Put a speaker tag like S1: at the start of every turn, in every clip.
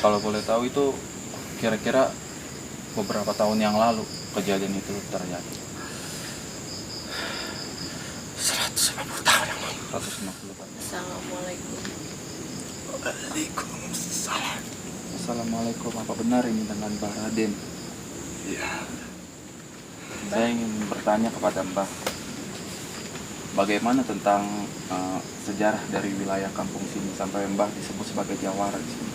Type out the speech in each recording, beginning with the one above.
S1: Kalau boleh tahu itu kira-kira beberapa tahun yang lalu kejadian itu terjadi.
S2: 150 tahun yang lalu.
S1: 150 tahun.
S3: Assalamualaikum.
S2: Waalaikumsalam.
S1: Assalamualaikum, apa benar ini dengan Mbah Raden?
S2: Iya.
S1: Saya ingin bertanya kepada Mbah, bagaimana tentang sejarah dari wilayah kampung sini sampai Mbah disebut sebagai jawara di sini?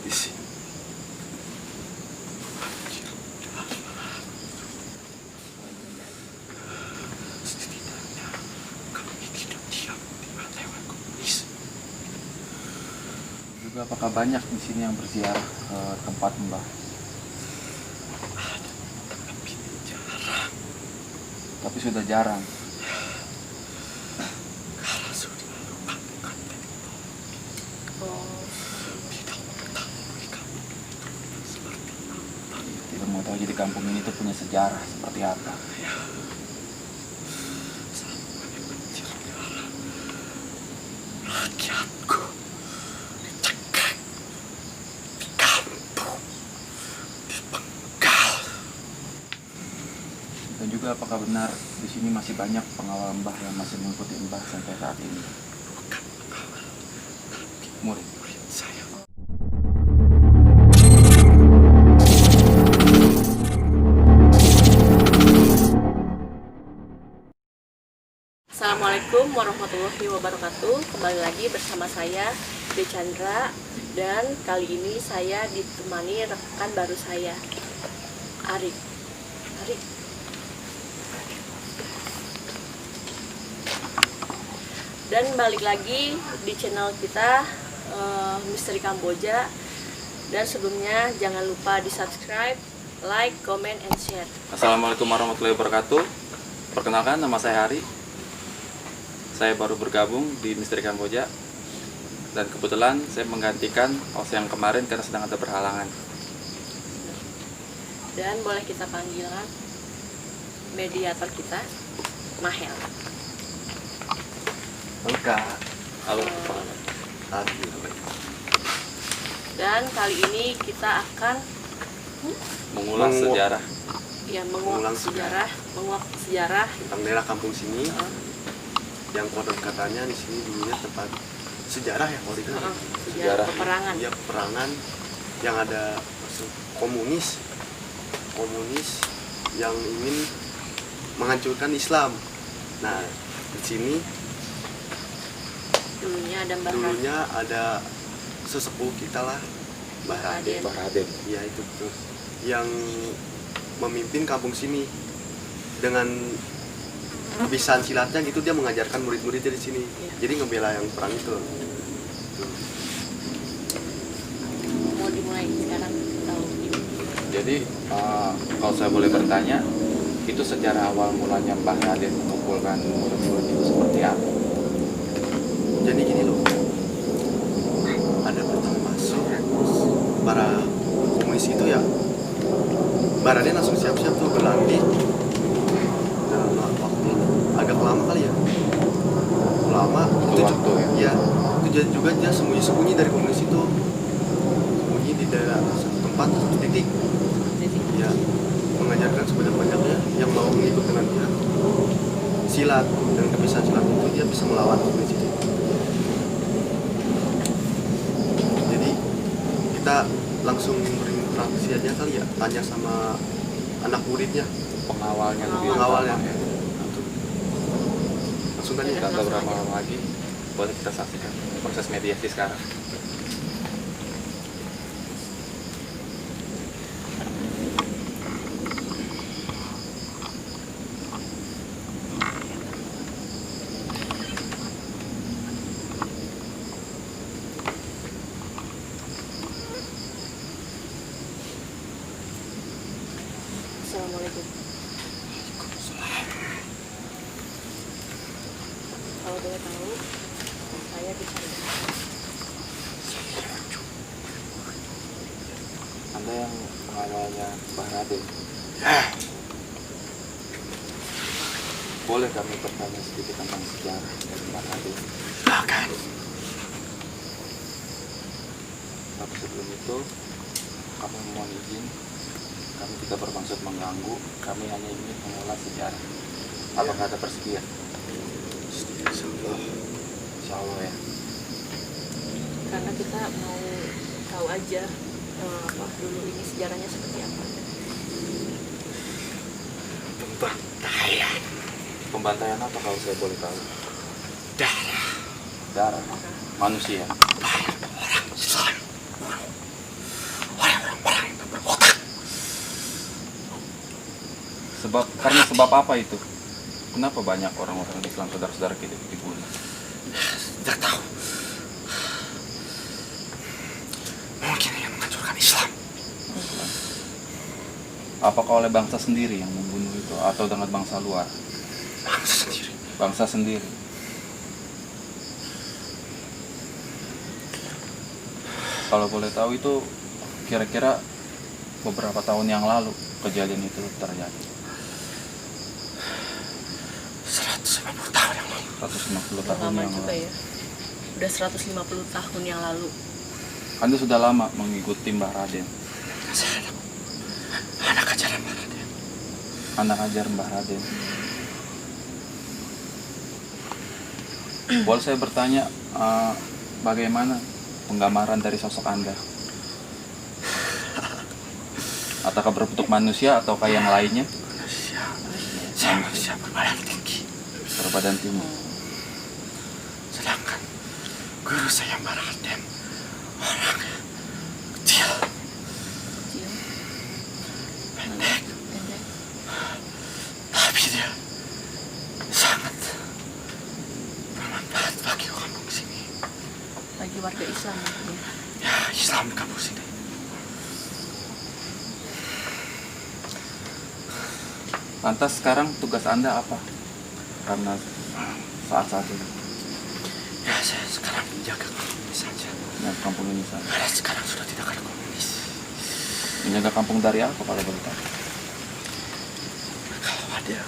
S2: Di sini. Setidaknya kami tidak diam di lewat komunis.
S1: Juga apakah banyak di sini yang berziarah ke tempat Mbah?
S2: Ada, tapi jarang.
S1: Tapi sudah jarang.
S2: Karena sudah lupakan teknologi.
S3: Oh,
S2: Tidak mengetahui kampung itu seperti apa.
S1: Tidak mau tahu jadi kampung ini tuh punya sejarah seperti apa.
S2: Ya. Sampai berjarah. Rakyatku dicekek di kampung, dipenggal.
S1: Dan juga apakah benar di sini masih banyak pengawal Mbah yang masih mengikuti Mbah sampai saat ini?
S2: Bukan pengawal, tapi
S1: Murid.
S2: murid saya.
S3: Assalamualaikum warahmatullahi wabarakatuh. Kembali lagi bersama saya De Chandra, dan kali ini saya ditemani rekan baru saya, Ari. Dan balik lagi di channel kita, Misteri Kamboja. Dan sebelumnya jangan lupa di subscribe, like, comment, and share.
S1: Assalamualaikum warahmatullahi wabarakatuh. Perkenalkan, nama saya Hari. Saya baru bergabung di Misteri Kamboja. Dan kebetulan saya menggantikan host yang kemarin karena sedang ada berhalangan.
S3: Dan boleh kita panggilkan mediator kita, Mahel.
S2: Halo Kak.
S1: Halo.
S3: Dan kali ini kita akan
S1: Mengulas sejarah.
S3: menguak sejarah
S2: Tentang daerah kampung sini yang konon katanya di sini dulunya tempat sejarah ya kalau dibilang.
S3: sejarah peperangan.
S2: Iya, peperangan yang ada masuk komunis yang ingin menghancurkan Islam. Nah, di sini
S3: Dulunya
S2: ada sesepuh kita lah, Mbah Raden.
S1: Mbah Raden.
S2: Iya, itu betul. Yang memimpin kampung sini dengan kebiasaan silatnya gitu, dia mengajarkan murid-muridnya di sini.
S3: Iya.
S2: Jadi ngebela yang perang itu.
S3: mau dimulai sekarang tahun ini.
S1: Jadi kalau saya boleh bertanya, itu sejarah awal mulanya Mbah Raden mengumpulkan murid-murid itu seperti apa?
S2: Jadi gini loh, ada pertama masuk para komunis itu ya, Mbah Raden langsung siap-siap tuh berlatih dalam waktu agak lama kali ya, lama itu
S1: Waktu ya?
S2: ya, itu juga dia sembunyi-sembunyi dari komunis itu, sembunyi di daerah satu tempat, satu titik, ya, mengajarkan sebanyak-banyaknya yang mau mengikut dengan dia silat, dan kebiasaan silat itu dia bisa melawan komunis itu. Jadi kita langsung berinteraksi aja kali ya, tanya sama anak muridnya,
S1: Pengawalnya.
S2: pengawalnya.
S1: Ya.
S2: Langsung tanya.
S1: Kita berapa lama lagi boleh kita saksikan proses mediasi sekarang.
S3: Assalamualaikum. Kalau boleh tahu, saya bicara.
S1: Anda yang pengawalnya Mbah Raden.
S2: Ya,
S1: boleh kami bertanya sedikit tentang sejarah dari Mbah Raden?
S2: Silakan.
S1: Tapi sebelum itu, kami mohon izin. Kami tidak bermaksud mengganggu. Kami hanya ingin mengulas sejarah. Apakah ada persedia? Insya Allah ya.
S3: Karena kita mau tahu aja apa dulu ini sejarahnya seperti apa.
S2: Pembantaian.
S1: Pembantaian apa kalau saya boleh tahu?
S2: Darah.
S1: Darah manusia.
S2: Banyak orang Islam. Orang-orang yang berotak.
S1: Karena sebab apa itu? Kenapa banyak orang-orang Islam saudara-saudara kita dibunuh?
S2: Tidak tahu. Mungkin yang menghancurkan Islam.
S1: Apakah oleh bangsa sendiri yang membunuh itu atau dengan bangsa luar?
S2: Bangsa sendiri.
S1: Bangsa sendiri. Kalau boleh tahu itu kira-kira beberapa tahun yang lalu kejadian itu terjadi.
S2: 150 tahun yang lalu.
S1: 150
S3: Udah
S1: tahun
S3: lama
S1: yang
S3: juga
S1: lalu.
S3: ya. Udah 150 tahun yang lalu.
S1: Anda sudah lama mengikuti Mbah Raden.
S2: Saya anak ajaran Mbah Raden.
S1: Anak ajar Mbah Raden. Boleh saya bertanya bagaimana penggambaran dari sosok Anda? Ataukah berbentuk manusia ataukah yang lainnya?
S2: Manusia. Saya manusia berbadan tinggi.
S1: Berbadan tinggi.
S2: Sedangkan guru saya Mbah Raden orang kecil,
S3: Kecil,
S2: pendek,
S3: pendek.
S2: tapi dia sangat bermanfaat bagi kampung sini.
S3: Bagi warga Islam mungkin ya.
S2: Ya, Islam di kampung sini.
S1: Lantas sekarang tugas Anda apa? Karena saat-saat ini
S2: Ya, saya sekarang menjaga kampung ini saja.
S1: yang kampung ini saja.
S2: Karena sekarang sudah tidak ada komunis.
S1: Menjaga kampung dari apa kalau boleh tahu?
S2: Kalau ada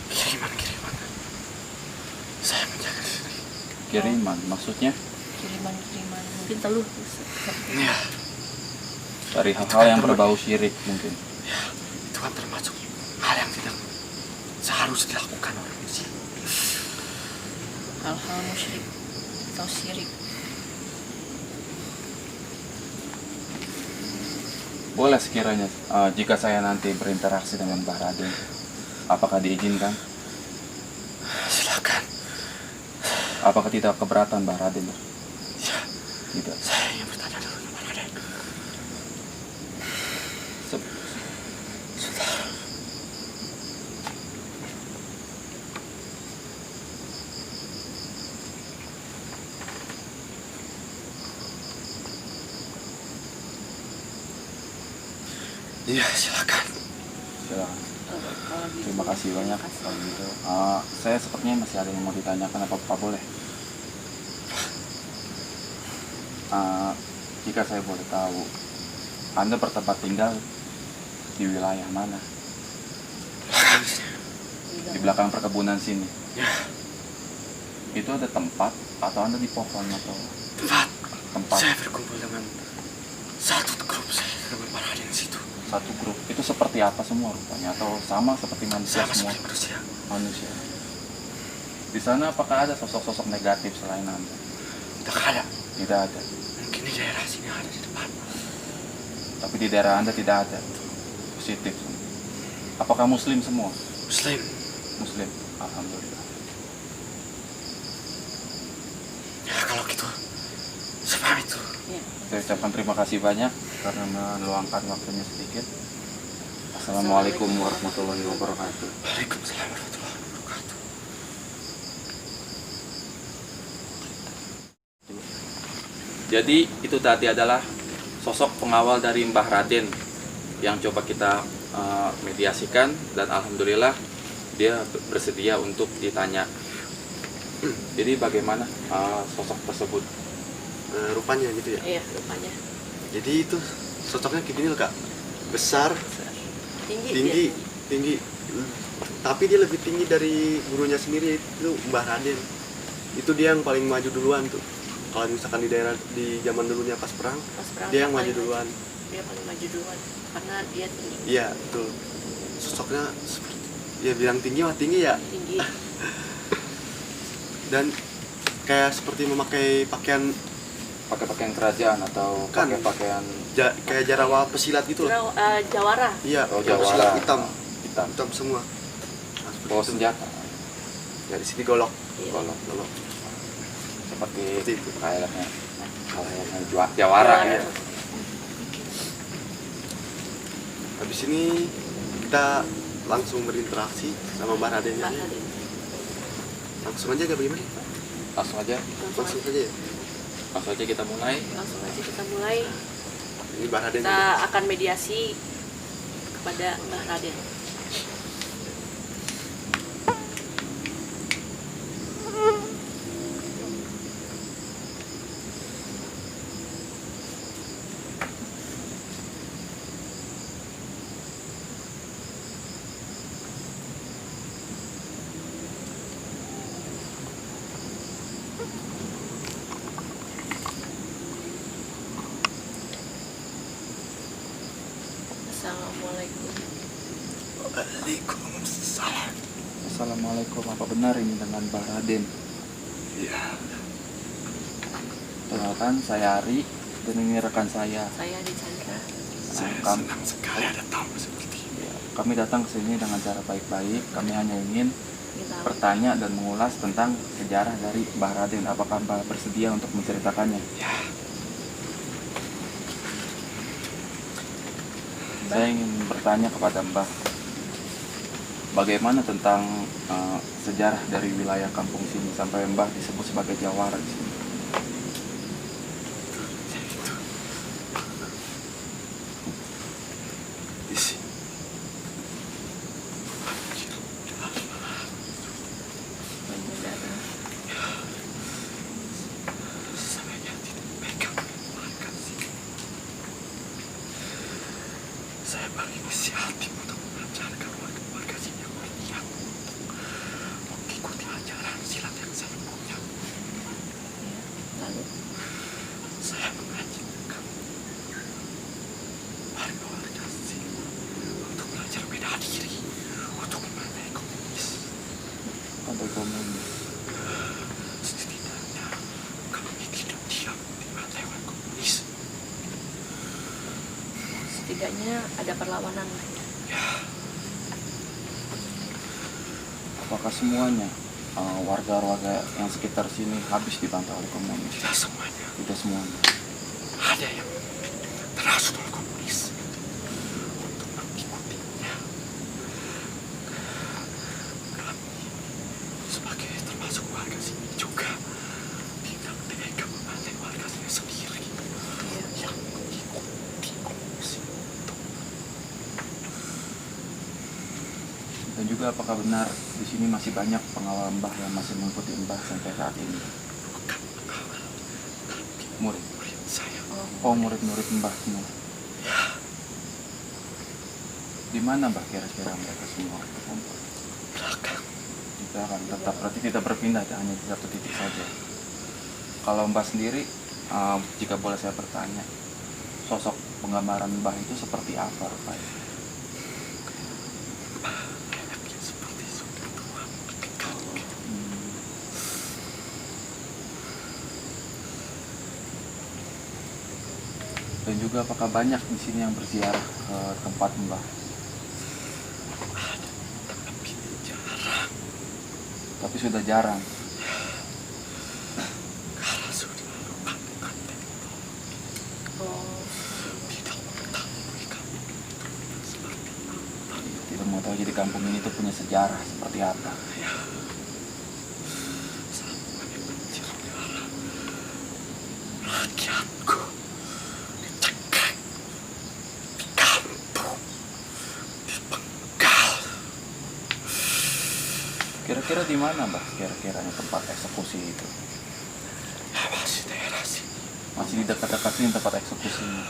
S2: kiriman-kiriman, saya menjaga di sini.
S1: Kiriman, maksudnya
S3: Kiriman-kiriman mungkin telur.
S2: Ya,
S1: dari hal-hal yang berbau syirik mungkin.
S2: ya, itu kan termasuk hal yang tidak seharusnya dilakukan oleh manusia.
S3: Hal-hal musyrik atau syirik.
S1: Boleh sekiranya jika saya nanti berinteraksi dengan Mbah Raden, apakah diizinkan?
S2: Silakan.
S1: Apakah tidak keberatan Mbah Raden?
S2: Ya,
S1: Tidak.
S2: saya ingin bertanya dulu kepada Raden.
S1: Se-
S2: Sudah. Iya, silakan.
S1: Silakan.
S3: Kalau gitu,
S1: Terima kasih banyak. Kalau gitu, saya sepertinya masih ada yang mau ditanyakan, apa boleh? Jika saya boleh tahu, Anda bertempat tinggal di wilayah mana?
S2: Belakang sini.
S1: Di belakang perkebunan sini.
S2: Ya,
S1: Itu ada tempat atau Anda di pohon atau
S2: tempat.
S1: tempat?
S2: Saya berkumpul dengan satu grup saya dengan para Raden di situ.
S1: Satu grup. Itu seperti apa semua rupanya? Atau sama seperti manusia
S2: Sama
S1: semua?
S2: seperti manusia.
S1: Manusia. Di sana apakah ada sosok-sosok negatif selain Anda?
S2: Tidak ada.
S1: Tidak ada.
S2: Mungkin di daerah sini ada di depan.
S1: Tapi di daerah Anda tidak ada. Positif. Apakah Muslim semua?
S2: Muslim.
S1: Muslim. Alhamdulillah.
S2: Ya, kalau gitu, saya pamit tuh.
S3: ya.
S1: Saya ucapkan terima kasih banyak karena meluangkan waktunya sedikit. Assalamualaikum warahmatullahi wabarakatuh.
S2: Waalaikumsalam warahmatullahi wabarakatuh.
S1: Jadi itu tadi adalah sosok pengawal dari Mbah Raden yang coba kita mediasikan, dan alhamdulillah dia bersedia untuk ditanya. Jadi bagaimana sosok tersebut?
S2: Rupanya gitu ya.
S3: Iya, rupanya.
S2: Jadi itu sosoknya kayak gini loh, Kak. Besar,
S3: Tinggi.
S2: tinggi,
S3: dia.
S2: tinggi. Tapi dia lebih tinggi dari gurunya sendiri, itu Mbah Raden. Itu dia yang paling maju duluan tuh. Kalau misalkan di daerah di zaman dulunya pas perang, dia yang maju
S3: paling
S2: duluan.
S3: Dia paling maju duluan karena dia tinggi.
S2: Iya, betul. Sosoknya seperti ya bilang tinggi mah tinggi ya.
S3: Tinggi.
S2: Dan kayak seperti memakai pakaian
S1: Pakai pakaian kerajaan atau
S2: Kan.
S1: pakai pakaian
S2: kayak jarawa pesilat gitu loh.
S3: Jawara.
S2: Iya,
S1: Oh,
S2: yang
S1: jawara.
S2: pesilat hitam,
S1: hitam,
S2: hitam semua. Nah, seperti
S1: bawa
S2: itu.
S1: senjata,
S2: Dari sini golok,
S3: Iya.
S2: golok.
S1: seperti
S2: Seperti itu.
S1: kayaknya jawara ya.
S2: Habis ini kita langsung berinteraksi sama Mbah Radennya.
S3: Mbah Raden.
S2: Langsung aja gak bagaimana?
S1: Langsung aja
S2: Langsung aja ya.
S1: kita mulai.
S3: Langsung aja kita mulai.
S2: Ini Mbah Raden.
S3: Kita akan mediasi kepada Mbah Raden. Assalamualaikum.
S2: Waalaikumsalam.
S1: Assalamualaikum, apa benar ini dengan Mbah Raden?
S2: Iya.
S1: Perkenalkan, saya Ari dan ini rekan saya.
S3: Saya di Chandra.
S1: Kami,
S2: sekali ada tamu seperti ini.
S1: kami datang ke sini dengan cara baik-baik. Kami hanya ingin
S3: Kita
S1: bertanya dan mengulas tentang sejarah dari Mbah Raden. Apakah Mbah bersedia untuk menceritakannya?
S2: Ya.
S1: Saya ingin bertanya kepada Mbah, bagaimana tentang sejarah dari wilayah kampung sini sampai Mbah disebut sebagai jawara di sini?
S2: Di sini.
S3: Saudara.
S2: Saya tidak pegang warga sini. Saya berinisiatif untuk mengajarkan warga sini yang berniat mengikuti ajaran silat yang saya punya.
S3: Lalu
S2: Saya mengajarkan warga sini untuk belajar bela diri, untuk memantai komunis.
S1: Sampai komunis.
S2: Setidaknya kami tidak diam di pantai komunis.
S3: setidaknya ada perlawanan lah ya.
S1: Apakah semuanya warga-warga yang sekitar sini habis dibantai oleh komunis?
S2: Tidak semuanya.
S1: Tidak semuanya.
S2: Ada yang terasuk oleh komunis untuk mengikutinya. Kami sebagai termasuk warga sini juga tidak tega membantai warga sini sendiri yang mengikuti komunis itu.
S1: Dan juga apakah benar di sini masih banyak pengawal Mbah yang masih mengikuti Mbah sampai saat ini?
S2: Bukan pengawal, tapi
S1: Murid.
S2: murid saya.
S1: Oh, murid-murid Mbah semua. Di mana Mbah kira-kira mereka semua berkumpul?
S2: Belakang.
S1: Kita akan tetap berarti tidak berpindah, hanya di satu titik saja. Kalau Mbah sendiri, jika boleh saya bertanya, sosok penggambaran Mbah itu seperti apa rupanya?
S2: Kayaknya seperti sudah tua kekal.
S1: Dan juga apakah banyak di sini yang berziarah ke tempat Mbah?
S2: Ada, tapi jarang.
S1: Tapi sudah jarang.
S2: Karena sudah lupakan teknologi.
S3: Oh,
S2: Tidak mengetahui kamu itu seperti apa.
S1: Tidak mau tahu jadi kampung ini tuh punya sejarah seperti apa.
S2: Sampai menjelma rakyatku dicekek, digantung, dipenggal.
S1: Kira-kira di mana Mbah? Kira-kiranya tempat eksekusi itu?
S2: Masih daerah sini.
S1: Masih di dekat-dekat sini tempat eksekusinya.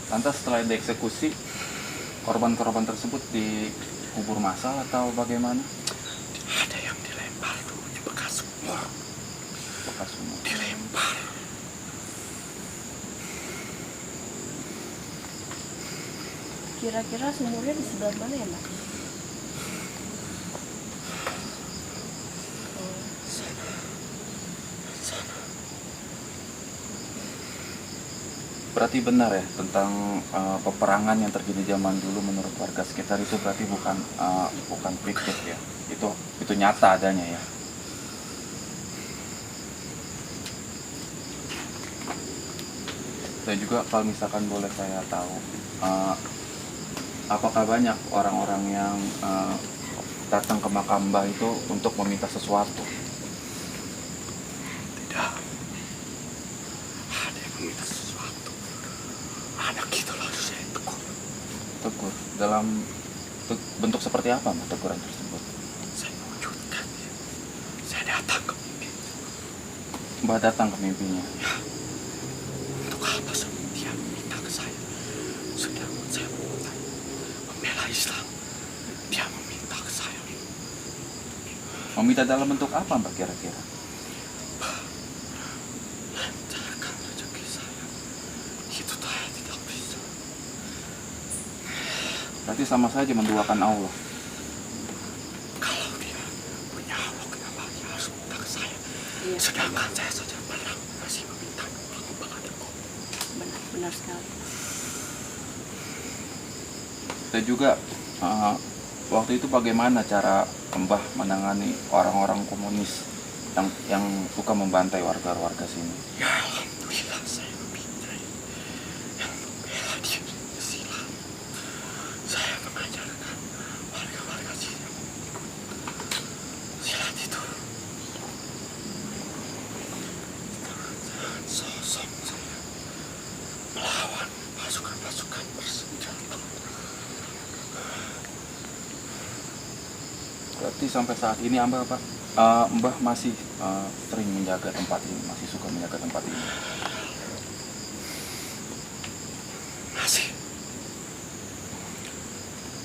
S1: Lantas setelah dieksekusi, korban-korban tersebut dikubur massal atau bagaimana?
S2: Ada yang dilempar dulunya bekas sumur.
S1: Bekas sumur.
S2: Dilempar.
S3: Kira-kira sumurnya di sebelah mana ya, Mas?
S1: Berarti benar ya tentang peperangan yang terjadi zaman dulu menurut warga sekitar itu berarti bukan fiktif ya. Itu nyata adanya ya. Dan juga kalau misalkan boleh saya tahu, apakah banyak orang-orang yang datang ke makam Mbah itu untuk meminta sesuatu?
S2: Tidak. Ada yang meminta sesuatu. Anak itu langsung saya tegur.
S1: Tegur dalam bentuk seperti apa Mbah teguran tersebut?
S2: Saya mewujudkan dia. Saya datang ke mimpi.
S1: Mbah datang ke mimpinya.
S2: Ya. Untuk apa dia meminta ke saya? Sedangkan saya membela Islam. Dia meminta ke saya.
S1: Meminta dalam bentuk apa Mbah kira-kira?
S2: Lancarkan rezeki saya. Itu saya tidak bisa.
S1: Berarti sama saja menduakan Allah.
S2: Kalau dia punya Allah, kenapa dia harus minta ke saya?
S3: Iya.
S2: Sedangkan saya saja pernah masih meminta uang kepada Allah.
S3: Benar sekali.
S1: Dan juga waktu itu bagaimana cara Mbah menangani orang-orang komunis yang suka membantai warga-warga sini?
S2: Ya alhamdulillah saya memintai yang membela diri Islam. Saya mengajarkan warga-warga sini silat itu. Dengan sosok saya melawan pasukan-pasukan bersenjata.
S1: Berarti sampai saat ini Mbah masih sering menjaga tempat ini, masih suka menjaga tempat ini.
S2: Masih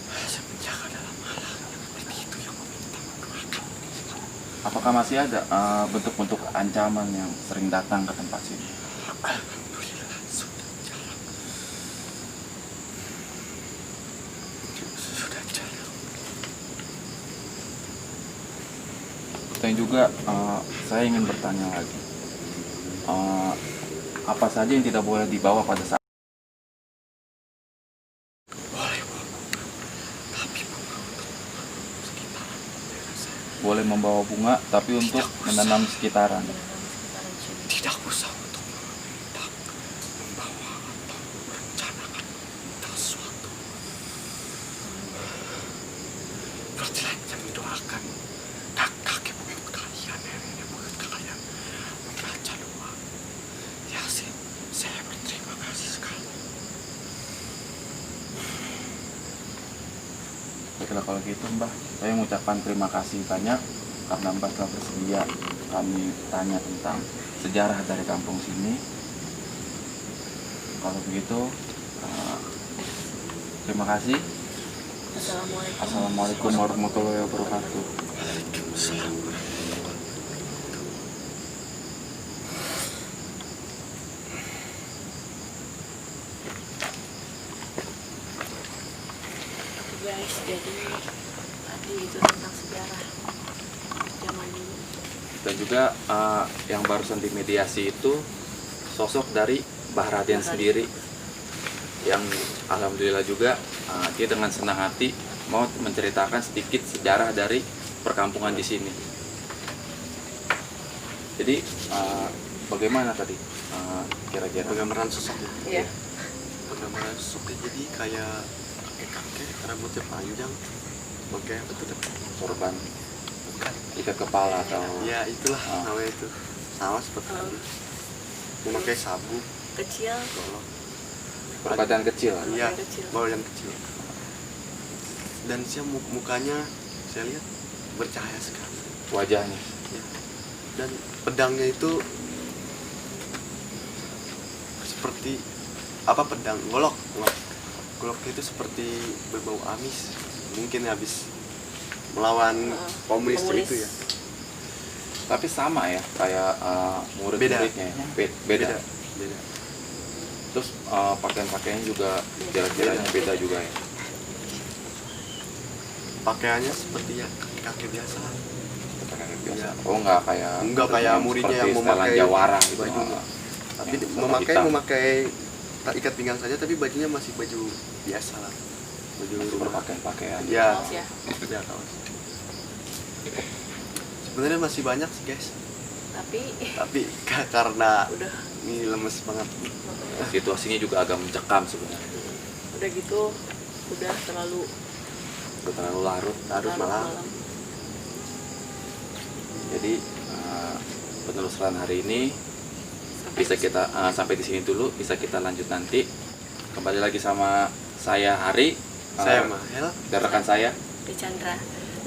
S2: saya menjaga dalam hal yang seperti itu yang meminta mendoakan.
S1: Apakah masih ada bentuk-bentuk ancaman yang sering datang ke tempat sini?
S2: Alhamdulillah sudah jarang. Sudah jarang.
S1: Dan juga saya ingin bertanya lagi, apa saja yang tidak boleh dibawa pada saat
S2: Boleh Bu, tapi bunga untuk sekitaran daerah saya.
S1: boleh membawa bunga tapi untuk menanam sekitaran?
S2: Tidak usah untuk meminta, membawa atau merencanakan meminta sesuatu. Berarti yang mendoakan kakek buyut kalian, nenek buyut kalian membaca doa Yasin. Saya berterima kasih sekali.
S1: Baiklah kalau gitu Mbah, saya mengucapkan terima kasih banyak karena Mbah telah bersedia kami tanya tentang sejarah dari kampung sini. Kalau begitu, terima kasih.
S3: Assalamualaikum.
S1: Assalamualaikum warahmatullahi wabarakatuh.
S2: Waalaikumsalam.
S3: Guys, jadi tadi itu tentang sejarah zaman dulu.
S1: Dan juga yang barusan dimediasi itu sosok dari Mbah Raden sendiri yang alhamdulillah juga dia dengan senang hati mau menceritakan sedikit sejarah dari perkampungan di sini. Jadi bagaimana tadi kira-kira?
S2: Penggambaran sosoknya.
S3: Iya.
S2: Penggambaran sosoknya jadi kayak kakek rambutnya panjang, pakai apa tuh?
S1: Sorban
S2: Bukan.
S1: ikat kepala atau
S2: Ya itulah
S1: Ah.
S2: namanya itu. Sama seperti
S3: Oh.
S2: tadi. Memakai sabuk,
S3: Kecil.
S2: golok.
S1: berbadan kecil?
S2: Iya,
S3: Yang kecil.
S2: bawa yang kecil. Dan dia mukanya saya lihat bercahaya sekali.
S1: Wajahnya
S2: Ya. Dan pedangnya itu seperti apa pedang golok. Kulaknya itu seperti berbau amis, mungkin habis melawan komunis itu ya.
S1: Tapi sama ya kayak murid-muridnya ya? Beda. Terus pakaian-pakaiannya juga kira-kiranya beda juga ya?
S2: Pakaiannya seperti ya kakek biasa.
S1: Pakaian biasa.
S2: Iya.
S1: Oh nggak kayak
S2: Muridnya
S1: seperti
S2: yang
S1: setelan
S2: memakai
S1: jawara gitu.
S2: baju. Tapi
S1: Yang sama hitam.
S2: memakai tak ikat pinggang saja, tapi bajunya masih baju biasa lah. Baju
S1: Masih
S2: rumah.
S1: berpakaian-pakaian.
S2: Ya,
S3: Kaos ya.
S2: ya kaos. Sebenarnya masih banyak sih guys,
S3: Tapi
S2: karena
S3: udah
S2: ini lemes banget.
S1: Situasinya juga agak mencekam sebenarnya.
S3: udah gitu udah terlalu
S1: Udah terlalu larut.
S2: Larut malam.
S1: Jadi penelusuran hari ini bisa kita sampai di sini dulu, bisa kita lanjut nanti. Kembali lagi sama saya Hari,
S2: Saya Mahel.
S1: dan rekan saya.
S3: di Chandra.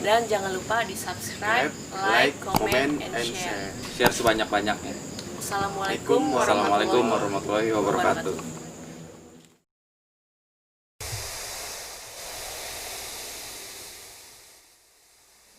S3: Dan jangan lupa di subscribe, like, comment, and share.
S1: Share sebanyak-banyaknya.
S3: Assalamualaikum
S1: Wassalamualaikum warahmatullahi wabarakatuh.